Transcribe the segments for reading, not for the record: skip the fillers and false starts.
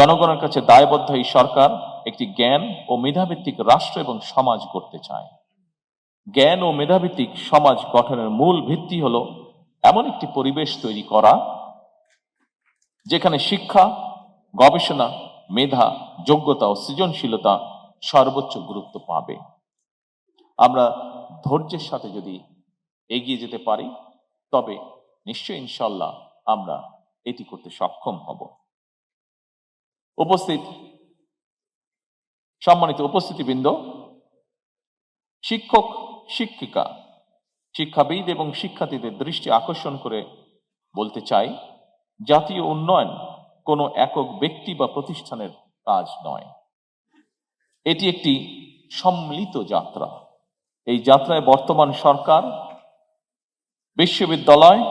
জনগণের কাছে দায়বদ্ধ এই সরকার একটি জ্ঞান ও মেধাভিত্তিক রাষ্ট্র এবং সমাজ গড়তে চায়। জ্ঞান ও মেধাভিত্তিক সমাজ গঠনের মূল ভিত্তি হলো এমন একটি পরিবেশ তৈরি করা যেখানে শিক্ষা, গবেষণা, মেধা, যোগ্যতা ও সৃজনশীলতা সর্বোচ্চ গুরুত্ব পাবে। আমরা ধৈর্যের সাথে যদি এগিয়ে যেতে পারি তবে নিশ্চয়ই ইনশাল্লাহ আমরা এটি করতে সক্ষম হব। সম্মানিত উপস্থিতিবৃন্দ, শিক্ষক, শিক্ষিকা, শিক্ষাবিদ এবং শিক্ষার্থীদের দৃষ্টি আকর্ষণ করে বলতে চাই, জাতীয় উন্নয়ন কোনো একক ব্যক্তি বা প্রতিষ্ঠানের কাজ নয়। এটি একটি সম্মিলিত যাত্রা। এই যাত্রায় বর্তমান সরকার, বিশ্ববিদ্যালয়,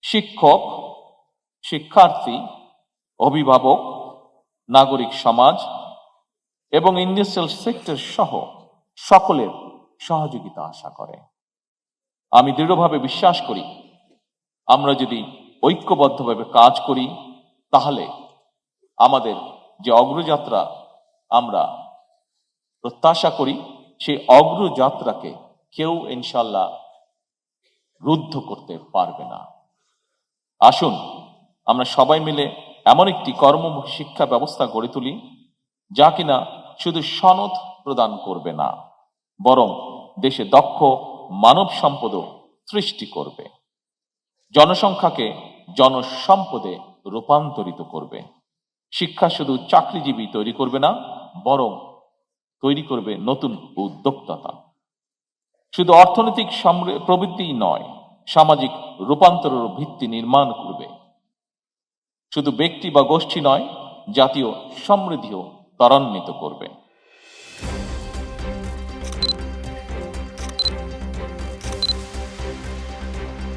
শিক্ষক, শিক্ষার্থী, অভিভাবক, নাগরিক সমাজ এবং ইন্ডাস্ট্রিয়াল সেক্টর সহ সকলের সহযোগিতা আশা করে। আমি দৃঢ়ভাবে বিশ্বাস করি, আমরা যদি ঐক্যবদ্ধভাবে কাজ করি তাহলে আমাদের যে অগ্রযাত্রা আমরা প্রত্যাশা করি সেই অগ্রযাত্রাকে কেউ ইনশাল্লাহ রুদ্ধ করতে পারবে না। আসুন আমরা সবাই মিলে এমন একটি কর্মমুখী শিক্ষা ব্যবস্থা গড়ে তুলি যা কিনা শুধু সনদ প্রদান করবে না, বরং দেশে দক্ষ মানব সম্পদও সৃষ্টি করবে, জনসংখ্যাকে জনসম্পদে রূপান্তরিত করবে। শিক্ষা শুধু চাকরিজীবী তৈরি করবে না, বরং তৈরি করবে নতুন উদ্যোক্তা। শুধু অর্থনৈতিক প্রবৃদ্ধি নয়, সামাজিক রূপান্তরের ভিত্তি নির্মাণ করবে। শুধু ব্যক্তি বা গোষ্ঠী নয়, জাতীয় সমৃদ্ধিও ত্বরান্বিত করবে।